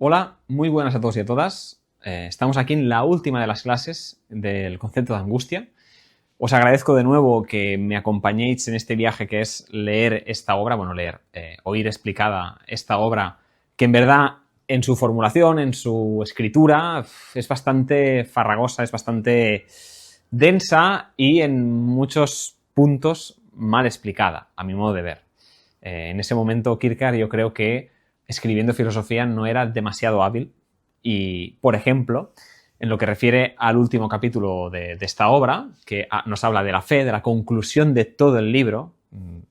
Hola, muy buenas a todos y a todas. Estamos aquí en la última de las clases del concepto de angustia. Os agradezco de nuevo que me acompañéis en este viaje que es leer esta obra, oír explicada esta obra que en verdad en su formulación, en su escritura, es bastante farragosa, es bastante densa y en muchos puntos mal explicada, a mi modo de ver. En ese momento Kierkegaard yo creo que escribiendo filosofía no era demasiado hábil y, por ejemplo, en lo que refiere al último capítulo de esta obra, que nos habla de la fe, de la conclusión de todo el libro,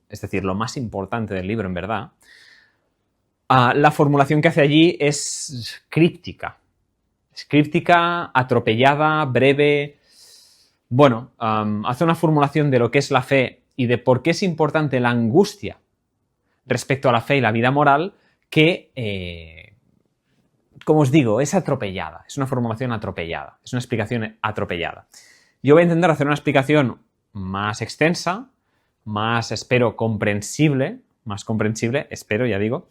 es decir, lo más importante del libro en verdad, la formulación que hace allí es críptica. Es críptica, atropellada, breve. Bueno, hace una formulación de lo que es la fe y de por qué es importante la angustia respecto a la fe y la vida moral que, como os digo, es atropellada. Es una formulación atropellada. Es una explicación atropellada. Yo voy a intentar hacer una explicación más extensa, más, espero, comprensible, más comprensible, espero, ya digo,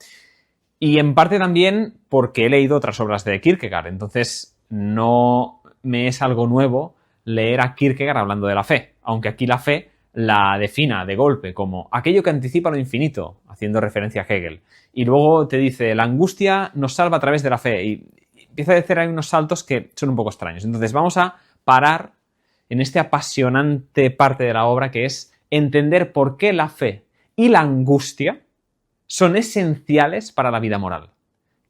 y en parte también porque he leído otras obras de Kierkegaard, entonces no me es algo nuevo leer a Kierkegaard hablando de la fe, aunque aquí la fe la defina de golpe como aquello que anticipa lo infinito, haciendo referencia a Hegel, y luego te dice la angustia nos salva a través de la fe, y empieza a decir ahí unos saltos que son un poco extraños. Entonces vamos a parar en esta apasionante parte de la obra que es entender por qué la fe y la angustia son esenciales para la vida moral.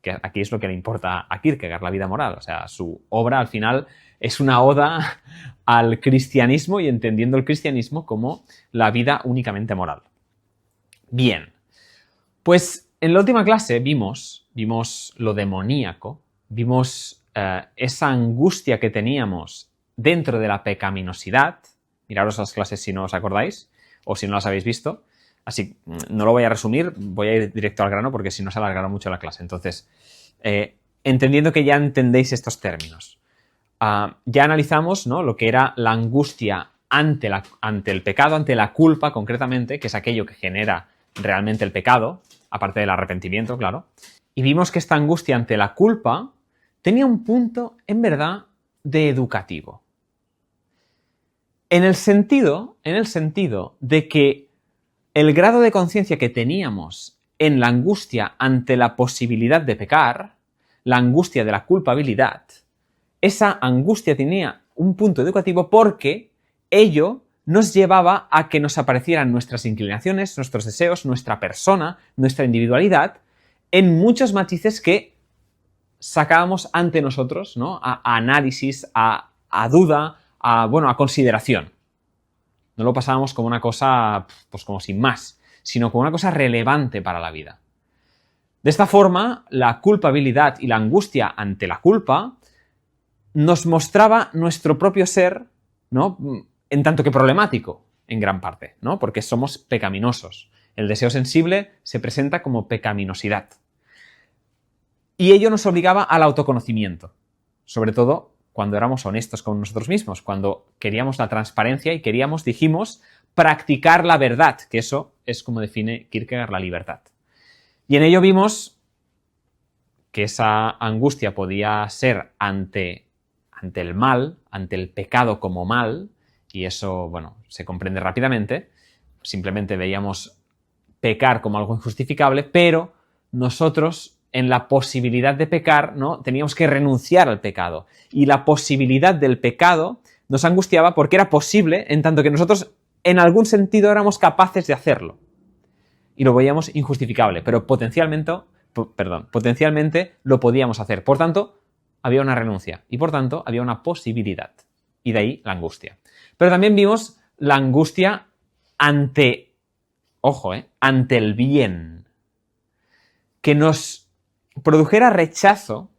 Que aquí es lo que le importa a Kierkegaard, la vida moral. O sea, su obra al final es una oda al cristianismo y entendiendo el cristianismo como la vida únicamente moral. Bien, pues en la última clase vimos lo demoníaco, vimos esa angustia que teníamos dentro de la pecaminosidad. Miraros las clases si no os acordáis o si no las habéis visto. Así, no lo voy a resumir, voy a ir directo al grano porque si no se alargará mucho la clase. Entonces, entendiendo que ya entendéis estos términos, ya analizamos, ¿no?, lo que era la angustia ante el pecado, ante la culpa concretamente, que es aquello que genera realmente el pecado, aparte del arrepentimiento, claro. Y vimos que esta angustia ante la culpa tenía un punto, en verdad, de educativo. En el sentido de que el grado de conciencia que teníamos en la angustia ante la posibilidad de pecar, la angustia de la culpabilidad, esa angustia tenía un punto educativo porque ello nos llevaba a que nos aparecieran nuestras inclinaciones, nuestros deseos, nuestra persona, nuestra individualidad, en muchos matices que sacábamos ante nosotros, ¿no?, a análisis, a duda, a consideración. No lo pasábamos como una cosa, pues como sin más, sino como una cosa relevante para la vida. De esta forma, la culpabilidad y la angustia ante la culpa nos mostraba nuestro propio ser, ¿no?, en tanto que problemático, en gran parte, ¿no?, porque somos pecaminosos. El deseo sensible se presenta como pecaminosidad. Y ello nos obligaba al autoconocimiento, sobre todo cuando éramos honestos con nosotros mismos, cuando queríamos la transparencia y queríamos, dijimos, practicar la verdad, que eso es como define Kierkegaard la libertad. Y en ello vimos que esa angustia podía ser ante el mal, ante el pecado como mal, y eso, bueno, se comprende rápidamente. Simplemente veíamos pecar como algo injustificable, pero nosotros en la posibilidad de pecar, ¿no?, teníamos que renunciar al pecado. Y la posibilidad del pecado nos angustiaba porque era posible en tanto que nosotros en algún sentido éramos capaces de hacerlo. Y lo veíamos injustificable, pero potencialmente lo podíamos hacer. Por tanto, había una renuncia y por tanto había una posibilidad. Y de ahí la angustia. Pero también vimos la angustia ante el bien. Que nos produjera rechazo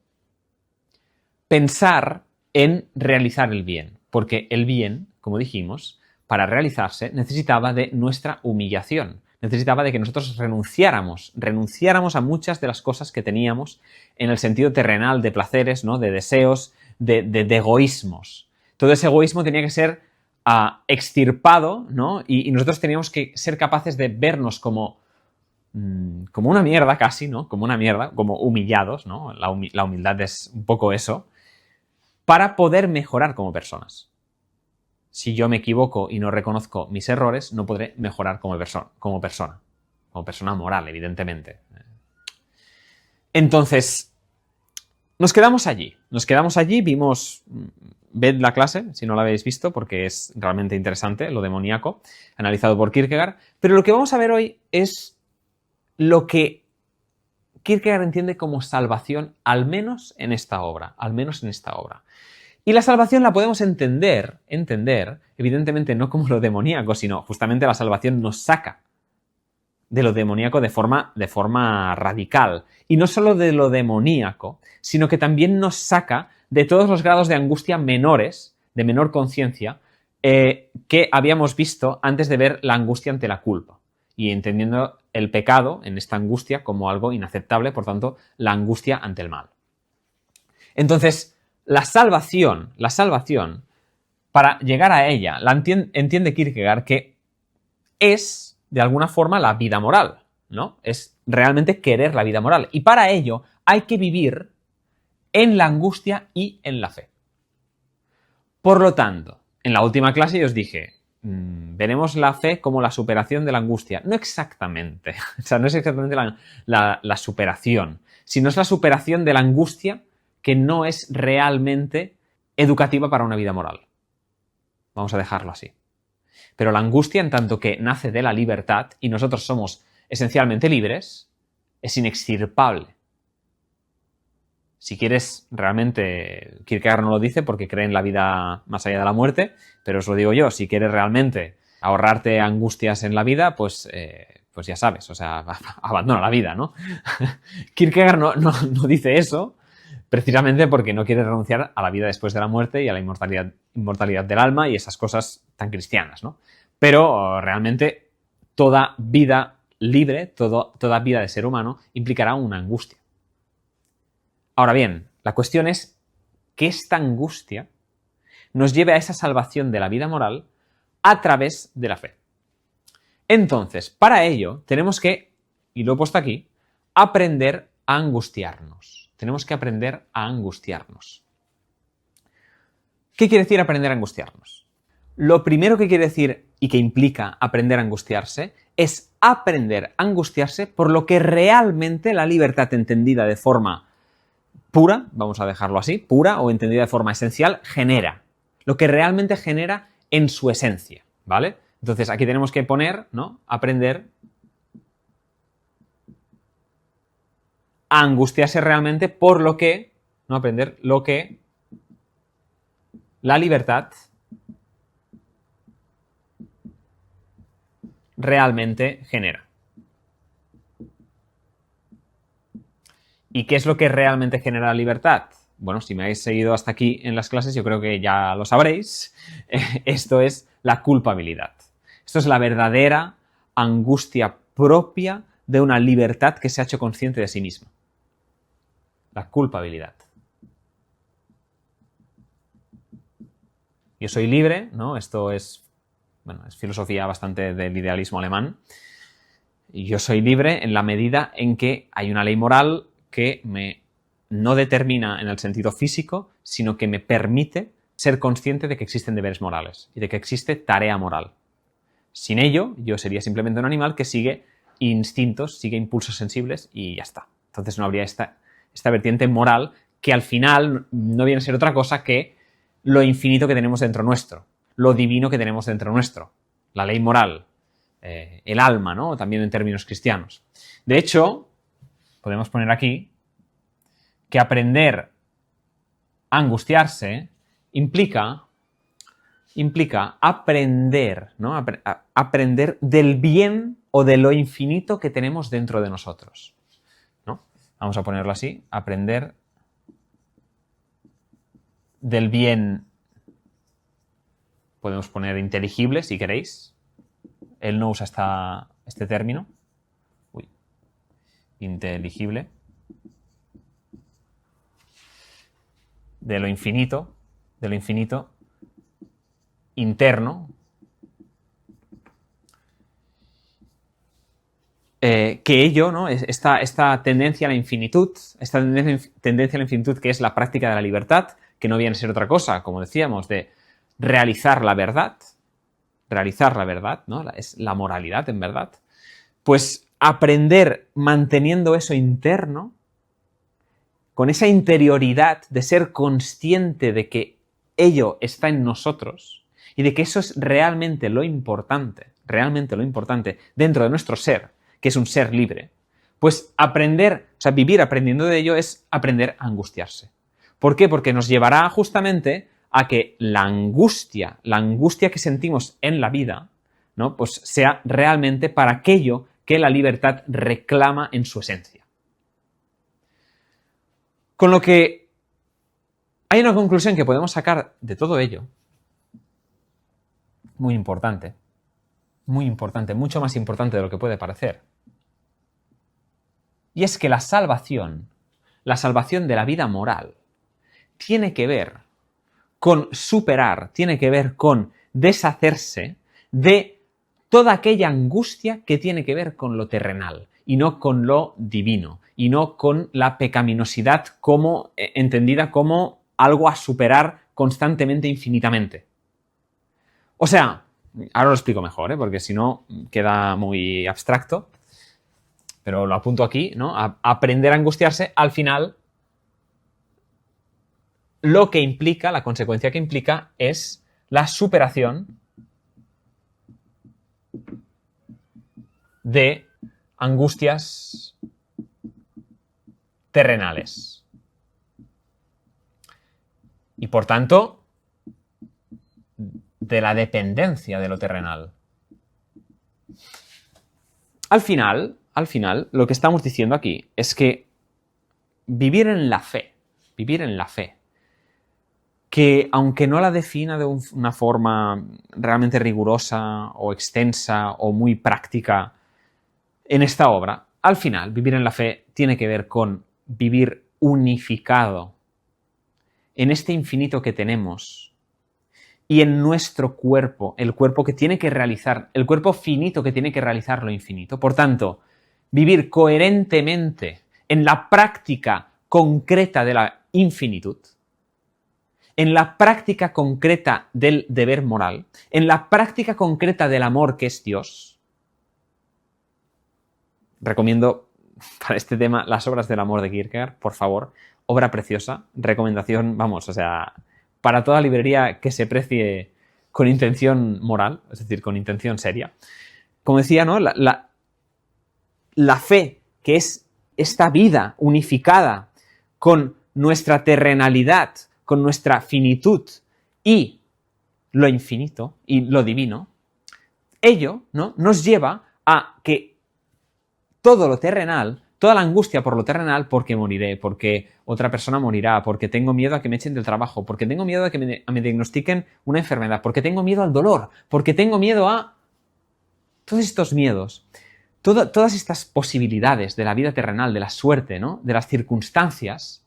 pensar en realizar el bien, porque el bien, como dijimos, para realizarse necesitaba de nuestra humillación, necesitaba de que nosotros renunciáramos a muchas de las cosas que teníamos en el sentido terrenal de placeres, ¿no?, de deseos, de egoísmos. Todo ese egoísmo tenía que ser extirpado, ¿no?, y nosotros teníamos que ser capaces de vernos como como una mierda casi, ¿no? Como una mierda, como humillados, ¿no? La humildad es un poco eso, para poder mejorar como personas. Si yo me equivoco y no reconozco mis errores, no podré mejorar como persona moral, evidentemente. Entonces, nos quedamos allí, vimos, ved la clase, si no la habéis visto, porque es realmente interesante, lo demoníaco, analizado por Kierkegaard, pero lo que vamos a ver hoy es lo que Kierkegaard entiende como salvación, al menos en esta obra. Y la salvación la podemos entender, evidentemente no como lo demoníaco, sino justamente la salvación nos saca de lo demoníaco de forma radical. Y no solo de lo demoníaco, sino que también nos saca de todos los grados de angustia menores, de menor conciencia, que habíamos visto antes de ver la angustia ante la culpa. Y entendiendo el pecado en esta angustia como algo inaceptable, por tanto, la angustia ante el mal. Entonces, la salvación, para llegar a ella, la entiende Kierkegaard que es, de alguna forma, la vida moral, ¿no? Es realmente querer la vida moral. Y para ello hay que vivir en la angustia y en la fe. Por lo tanto, en la última clase yo os dije, veremos la fe como la superación de la angustia. No exactamente, o sea, no es exactamente la superación, sino es la superación de la angustia que no es realmente educativa para una vida moral. Vamos a dejarlo así. Pero la angustia, en tanto que nace de la libertad, y nosotros somos esencialmente libres, es inextirpable. Si quieres, realmente, Kierkegaard no lo dice porque cree en la vida más allá de la muerte, pero os lo digo yo, si quieres realmente ahorrarte angustias en la vida, pues ya sabes, o sea, abandona la vida, ¿no? Kierkegaard no dice eso, precisamente porque no quiere renunciar a la vida después de la muerte y a la inmortalidad del alma y esas cosas tan cristianas, ¿no? Pero realmente toda vida libre, toda vida de ser humano implicará una angustia. Ahora bien, la cuestión es que esta angustia nos lleve a esa salvación de la vida moral a través de la fe. Entonces, para ello, tenemos que, y lo he puesto aquí, aprender a angustiarnos. Tenemos que aprender a angustiarnos. ¿Qué quiere decir aprender a angustiarnos? Lo primero que quiere decir y que implica aprender a angustiarse es aprender a angustiarse por lo que realmente la libertad entendida de forma pura, vamos a dejarlo así, pura o entendida de forma esencial, genera. Lo que realmente genera en su esencia, ¿vale? Entonces aquí tenemos que poner, ¿no? Aprender a angustiarse realmente por lo que, no aprender, lo que la libertad realmente genera. ¿Y qué es lo que realmente genera la libertad? Bueno, si me habéis seguido hasta aquí en las clases, yo creo que ya lo sabréis. Esto es la culpabilidad. Esto es la verdadera angustia propia de una libertad que se ha hecho consciente de sí misma. La culpabilidad. Yo soy libre, ¿no? Esto es, bueno, es filosofía bastante del idealismo alemán. Y yo soy libre en la medida en que hay una ley moral que me no determina en el sentido físico, sino que me permite ser consciente de que existen deberes morales y de que existe tarea moral. Sin ello, yo sería simplemente un animal que sigue instintos, sigue impulsos sensibles y ya está. Entonces no habría esta vertiente moral que al final no viene a ser otra cosa que lo infinito que tenemos dentro nuestro, lo divino que tenemos dentro nuestro, la ley moral, el alma, ¿no? También en términos cristianos. De hecho, podemos poner aquí que aprender a angustiarse implica aprender, ¿no? Aprender del bien o de lo infinito que tenemos dentro de nosotros, ¿no? Vamos a ponerlo así, aprender del bien, podemos poner inteligible si queréis. Él no usa este término. Inteligible. De lo infinito interno, que ello, ¿no? Esta tendencia a la infinitud, esta tendencia a la infinitud que es la práctica de la libertad, que no viene a ser otra cosa, como decíamos, de realizar la verdad, ¿no? Es la moralidad en verdad, pues aprender manteniendo eso interno, con esa interioridad de ser consciente de que ello está en nosotros y de que eso es realmente lo importante dentro de nuestro ser, que es un ser libre, pues aprender, o sea, vivir aprendiendo de ello es aprender a angustiarse. ¿Por qué? Porque nos llevará justamente a que la angustia que sentimos en la vida, ¿no? Pues sea realmente para aquello que la libertad reclama en su esencia. Con lo que hay una conclusión que podemos sacar de todo ello, muy importante, mucho más importante de lo que puede parecer. Y es que la salvación de la vida moral, tiene que ver con superar, tiene que ver con deshacerse de toda aquella angustia que tiene que ver con lo terrenal y no con lo divino y no con la pecaminosidad como entendida como algo a superar constantemente, infinitamente. O sea, ahora lo explico mejor, porque si no queda muy abstracto, pero lo apunto aquí, ¿no? Aprender a angustiarse, al final, lo que implica, la consecuencia que implica es la superación de angustias terrenales. Y por tanto, de la dependencia de lo terrenal. Al final, lo que estamos diciendo aquí es que vivir en la fe, que aunque no la defina de una forma realmente rigurosa o extensa o muy práctica en esta obra, al final, vivir en la fe tiene que ver con vivir unificado en este infinito que tenemos y en nuestro cuerpo, el cuerpo que tiene que realizar, el cuerpo finito que tiene que realizar lo infinito. Por tanto, vivir coherentemente en la práctica concreta de la infinitud, en la práctica concreta del deber moral, en la práctica concreta del amor que es Dios. Recomiendo para este tema las obras del amor de Kierkegaard, por favor, obra preciosa, recomendación, vamos, o sea, para toda librería que se precie con intención moral, es decir, con intención seria. Como decía, ¿no? La fe, que es esta vida unificada con nuestra terrenalidad, con nuestra finitud y lo infinito y lo divino, ello, ¿no? Nos lleva a que todo lo terrenal, toda la angustia por lo terrenal, porque moriré, porque otra persona morirá, porque tengo miedo a que me echen del trabajo, porque tengo miedo a que me diagnostiquen una enfermedad, porque tengo miedo al dolor, porque tengo miedo a... Todos estos miedos, todas estas posibilidades de la vida terrenal, de la suerte, ¿no? De las circunstancias,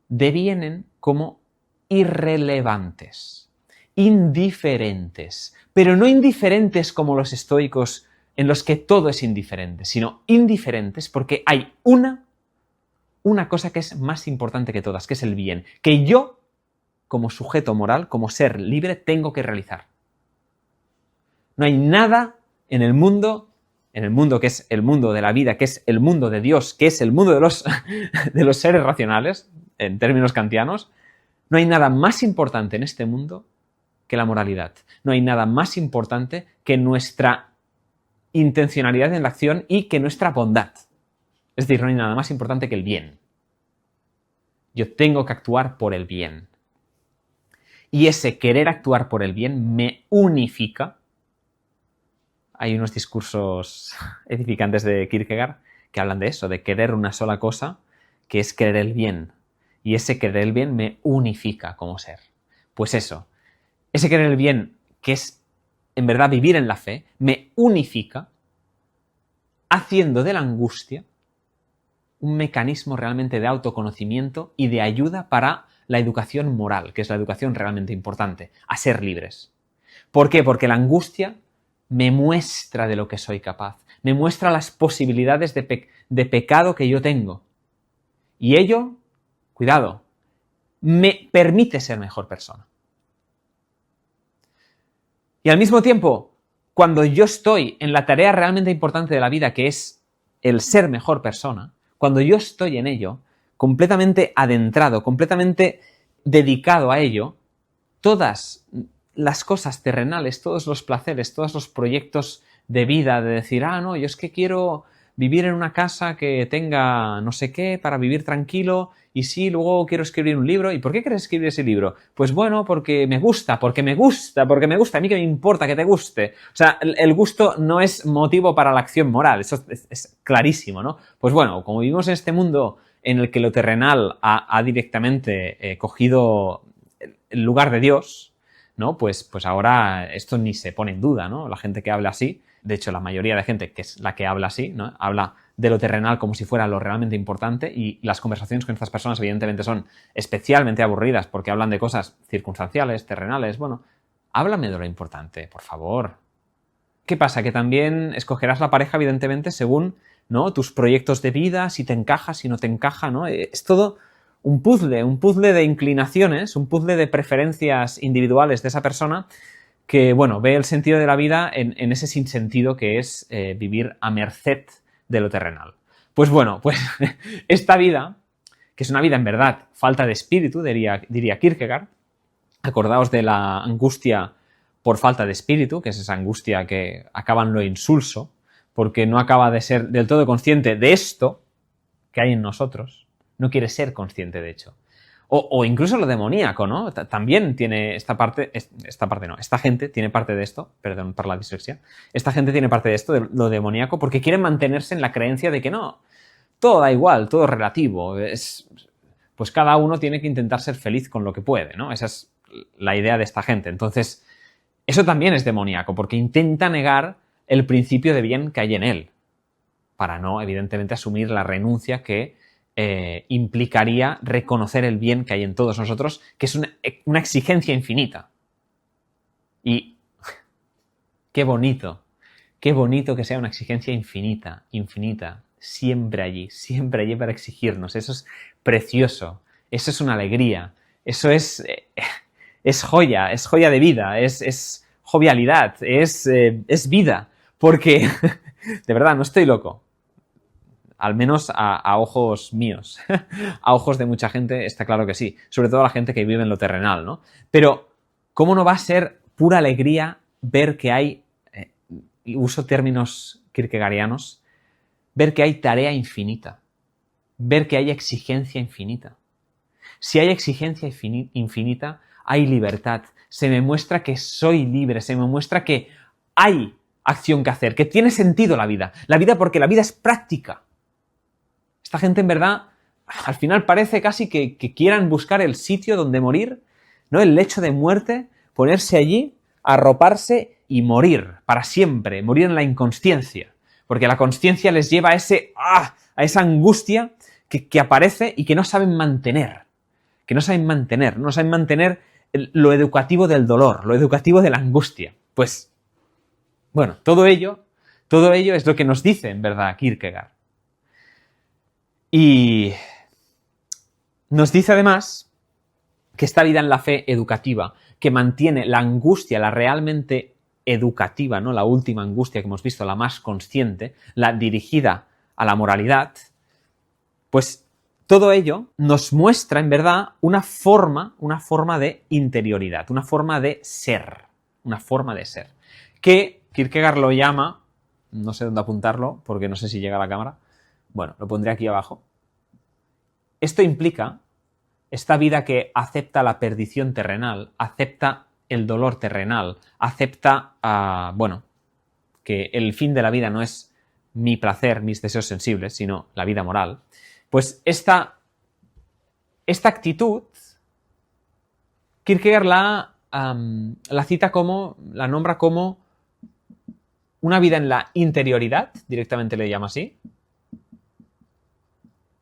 devienen como irrelevantes, indiferentes, pero no indiferentes como los estoicos en los que todo es indiferente, sino indiferentes porque hay una cosa que es más importante que todas, que es el bien, que yo, como sujeto moral, como ser libre, tengo que realizar. No hay nada en el mundo que es el mundo de la vida, que es el mundo de Dios, que es el mundo de los seres racionales, en términos kantianos, no hay nada más importante en este mundo que la moralidad. No hay nada más importante que nuestra intencionalidad en la acción y que nuestra bondad. Es decir, no hay nada más importante que el bien. Yo tengo que actuar por el bien. Y ese querer actuar por el bien me unifica. Hay unos discursos edificantes de Kierkegaard que hablan de eso, de querer una sola cosa, que es querer el bien. Y ese querer el bien me unifica como ser. Pues eso, ese querer el bien, que es en verdad vivir en la fe, me unifica, haciendo de la angustia un mecanismo realmente de autoconocimiento y de ayuda para la educación moral, que es la educación realmente importante, a ser libres. ¿Por qué? Porque la angustia me muestra de lo que soy capaz, me muestra las posibilidades de pecado que yo tengo. Y ello, cuidado, me permite ser mejor persona. Y al mismo tiempo, cuando yo estoy en la tarea realmente importante de la vida, que es el ser mejor persona, cuando yo estoy en ello, completamente adentrado, completamente dedicado a ello, todas las cosas terrenales, todos los placeres, todos los proyectos de vida, de decir, no, yo es que quiero vivir en una casa que tenga no sé qué para vivir tranquilo y sí, luego quiero escribir un libro. ¿Y por qué quieres escribir ese libro? Pues bueno, porque me gusta, porque me gusta, porque me gusta. A mí que me importa que te guste. O sea, el gusto no es motivo para la acción moral. Eso es clarísimo, ¿no? Pues bueno, como vivimos en este mundo en el que lo terrenal ha directamente cogido el lugar de Dios, ¿no? Pues ahora esto ni se pone en duda, ¿no? La gente que habla así, de hecho la mayoría de gente que es la que habla así, ¿no? Habla de lo terrenal como si fuera lo realmente importante y las conversaciones con estas personas evidentemente son especialmente aburridas porque hablan de cosas circunstanciales, terrenales. Bueno, háblame de lo importante, por favor. ¿Qué pasa? Que también escogerás la pareja evidentemente según, ¿no?, tus proyectos de vida, si te encaja, si no te encaja, ¿no? Es todo un puzzle de inclinaciones, un puzzle de preferencias individuales de esa persona que, bueno, ve el sentido de la vida en ese sinsentido que es vivir a merced de lo terrenal. Pues bueno, pues esta vida, que es una vida en verdad falta de espíritu, diría Kierkegaard, acordaos de la angustia por falta de espíritu, que es esa angustia que acaba en lo insulso, porque no acaba de ser del todo consciente de esto que hay en nosotros, no quiere ser consciente de hecho. O incluso lo demoníaco, ¿no? También tiene esta gente tiene parte de esto, perdón por la dislexia, esta gente tiene parte de esto, de lo demoníaco, porque quieren mantenerse en la creencia de que no, todo da igual, todo es relativo, pues cada uno tiene que intentar ser feliz con lo que puede, ¿no? Esa es la idea de esta gente. Entonces, eso también es demoníaco, porque intenta negar el principio de bien que hay en él, para no, evidentemente, asumir la renuncia que implicaría reconocer el bien que hay en todos nosotros, que es una exigencia infinita. Y qué bonito que sea una exigencia infinita, siempre allí para exigirnos. Eso es precioso, eso es una alegría, eso es joya de vida, es jovialidad, es vida, porque de verdad no estoy loco. Al menos a ojos míos. A ojos de mucha gente está claro que sí. Sobre todo a la gente que vive en lo terrenal, ¿no? Pero, ¿cómo no va a ser pura alegría ver que hay, y uso términos kierkegaardianos, ver que hay tarea infinita? Ver que hay exigencia infinita. Si hay exigencia infinita, hay libertad. Se me muestra que soy libre, se me muestra que hay acción que hacer, que tiene sentido la vida. La vida porque la vida es práctica. Esta gente en verdad, al final parece casi que quieran buscar el sitio donde morir, ¿no? El lecho de muerte, ponerse allí, arroparse y morir para siempre, morir en la inconsciencia. Porque la consciencia les lleva a esa angustia que aparece y que no saben mantener. No saben mantener lo educativo del dolor, lo educativo de la angustia. Pues, bueno, todo ello es lo que nos dice, en verdad, Kierkegaard. Y nos dice además que esta vida en la fe educativa, que mantiene la angustia, la realmente educativa, ¿no? La última angustia que hemos visto, la más consciente, la dirigida a la moralidad, pues todo ello nos muestra en verdad una forma de interioridad, una forma de ser, que Kierkegaard lo llama, no sé dónde apuntarlo porque no sé si llega a la cámara, bueno, lo pondré aquí abajo. Esto implica esta vida que acepta la perdición terrenal, acepta el dolor terrenal, acepta, que el fin de la vida no es mi placer, mis deseos sensibles, sino la vida moral. Pues esta actitud, Kierkegaard la cita como, la nombra como una vida en la interioridad, directamente le llama así,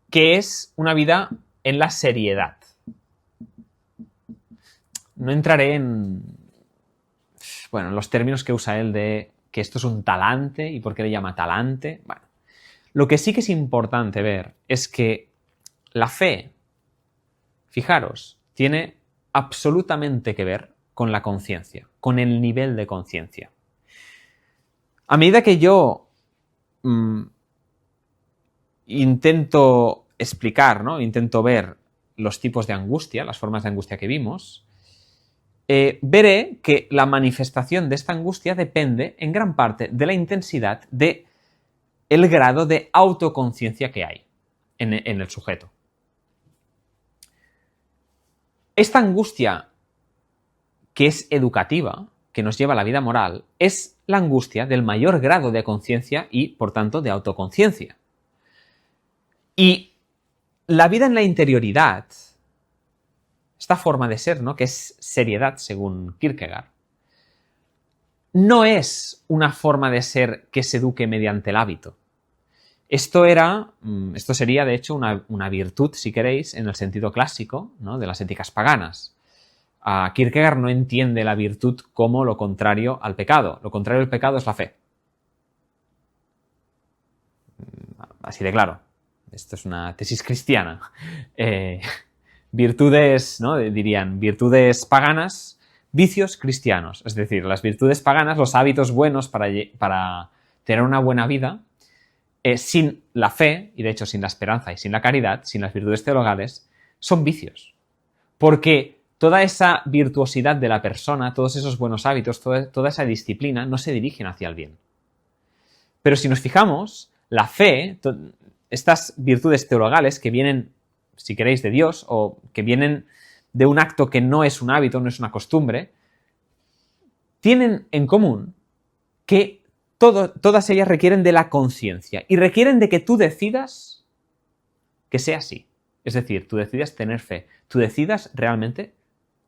que es una vida en la seriedad. No entraré en los términos que usa él de que esto es un talante y por qué le llama talante. Bueno, lo que sí que es importante ver es que la fe, fijaros, tiene absolutamente que ver con la conciencia, con el nivel de conciencia. A medida que yo intento explicar, ¿no? Intento ver los tipos de angustia, las formas de angustia que vimos, veré que la manifestación de esta angustia depende en gran parte de la intensidad de el grado de autoconciencia que hay en el sujeto. Esta angustia que es educativa, que nos lleva a la vida moral, es la angustia del mayor grado de conciencia y, por tanto, de autoconciencia. Y la vida en la interioridad, esta forma de ser, ¿no?, que es seriedad según Kierkegaard, no es una forma de ser que se eduque mediante el hábito. Esto sería, de hecho, una virtud, si queréis, en el sentido clásico, ¿no?, de las éticas paganas. Kierkegaard no entiende la virtud como lo contrario al pecado. Lo contrario al pecado es la fe. Así de claro. Esto es una tesis cristiana. Virtudes, ¿no?, dirían, virtudes paganas, vicios cristianos. Es decir, las virtudes paganas, los hábitos buenos para tener una buena vida, sin la fe, y de hecho sin la esperanza y sin la caridad, sin las virtudes teologales, son vicios. Porque toda esa virtuosidad de la persona, todos esos buenos hábitos, toda esa disciplina no se dirigen hacia el bien. Pero si nos fijamos, la fe, estas virtudes teologales que vienen, si queréis, de Dios o que vienen de un acto que no es un hábito, no es una costumbre, tienen en común que todas ellas requieren de la conciencia y requieren de que tú decidas que sea así. Es decir, tú decidas tener fe, tú decidas realmente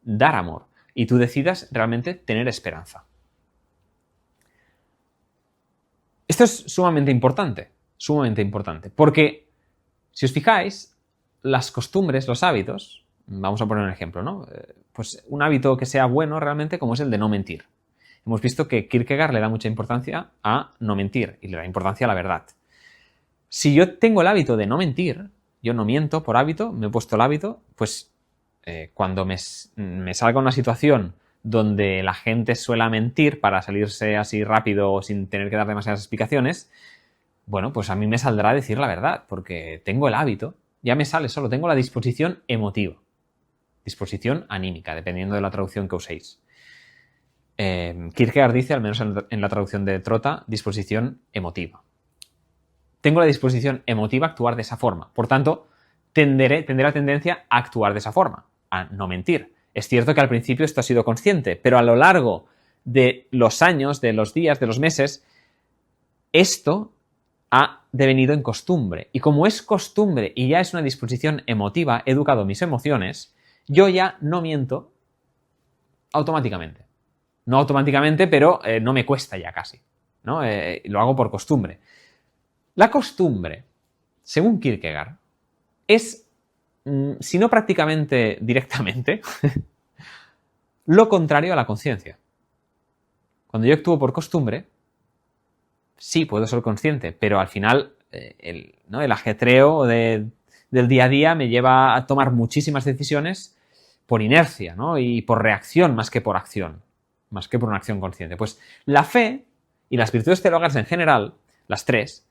dar amor y tú decidas realmente tener esperanza. Esto es sumamente importante, porque si os fijáis, las costumbres, los hábitos, vamos a poner un ejemplo, ¿no? Pues un hábito que sea bueno realmente como es el de no mentir. Hemos visto que Kierkegaard le da mucha importancia a no mentir y le da importancia a la verdad. Si yo tengo el hábito de no mentir, yo no miento por hábito, me he puesto el hábito, pues cuando me salga una situación donde la gente suele mentir para salirse así rápido o sin tener que dar demasiadas explicaciones, bueno, pues a mí me saldrá decir la verdad, porque tengo el hábito, ya me sale solo, tengo la disposición emotiva, disposición anímica, dependiendo de la traducción que uséis. Kierkegaard dice, al menos en la traducción de Trota, disposición emotiva. Tengo la disposición emotiva a actuar de esa forma, por tanto, tendré la tendencia a actuar de esa forma, a no mentir. Es cierto que al principio esto ha sido consciente, pero a lo largo de los años, de los días, de los meses, esto ha devenido en costumbre. Y como es costumbre y ya es una disposición emotiva, he educado mis emociones, yo ya no miento automáticamente. No automáticamente, pero no me cuesta ya casi, ¿no? Lo hago por costumbre. La costumbre, según Kierkegaard, es, si no prácticamente directamente, lo contrario a la conciencia. Cuando yo actúo por costumbre, sí, puedo ser consciente, pero al final el ajetreo del día a día me lleva a tomar muchísimas decisiones por inercia, ¿no?, y por reacción más que por acción, más que por una acción consciente. Pues la fe y las virtudes teologales en general, las tres,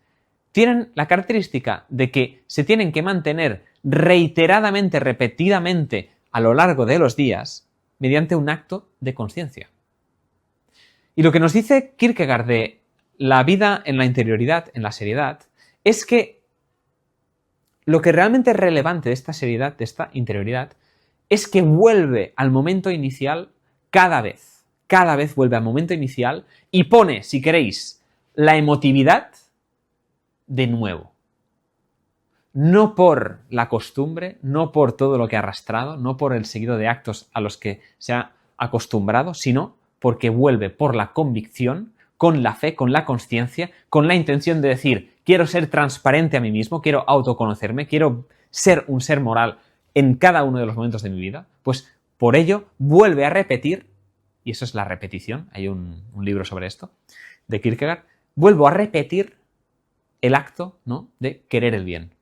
tienen la característica de que se tienen que mantener reiteradamente, repetidamente, a lo largo de los días, mediante un acto de conciencia. Y lo que nos dice Kierkegaard de la vida en la interioridad, en la seriedad, es que lo que realmente es relevante de esta seriedad, de esta interioridad, es que vuelve al momento inicial cada vez. Cada vez vuelve al momento inicial y pone, si queréis, la emotividad de nuevo. No por la costumbre, no por todo lo que ha arrastrado, no por el seguido de actos a los que se ha acostumbrado, sino porque vuelve por la convicción, con la fe, con la consciencia, con la intención de decir, quiero ser transparente a mí mismo, quiero autoconocerme, quiero ser un ser moral en cada uno de los momentos de mi vida, pues por ello vuelve a repetir, y eso es la repetición, hay un libro sobre esto, de Kierkegaard, vuelvo a repetir el acto, ¿no?, de querer el bien.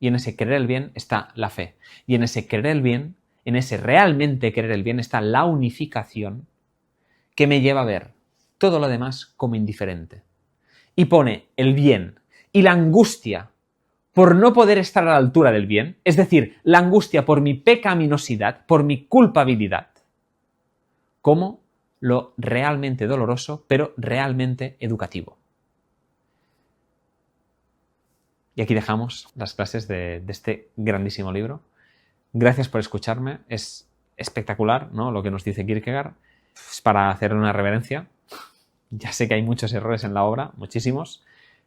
Y en ese querer el bien está la fe. Y en ese querer el bien, en ese realmente querer el bien, está la unificación que me lleva a ver todo lo demás como indiferente. Y pone el bien y la angustia por no poder estar a la altura del bien, es decir, la angustia por mi pecaminosidad, por mi culpabilidad, como lo realmente doloroso, pero realmente educativo. Y aquí dejamos las clases de este grandísimo libro. Gracias por escucharme. Es espectacular, ¿no?, lo que nos dice Kierkegaard. Es para hacerle una reverencia. Ya sé que hay muchos errores en la obra, muchísimos,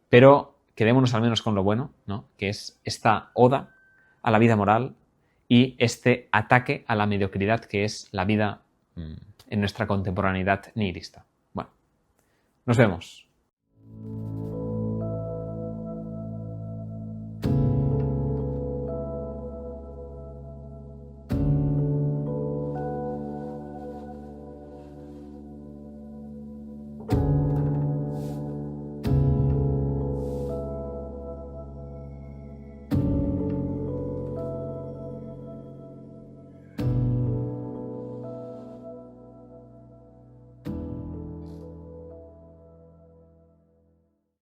pero quedémonos al menos con lo bueno, ¿no?, que es esta oda a la vida moral y este ataque a la mediocridad que es la vida en nuestra contemporaneidad nihilista. Bueno, nos vemos.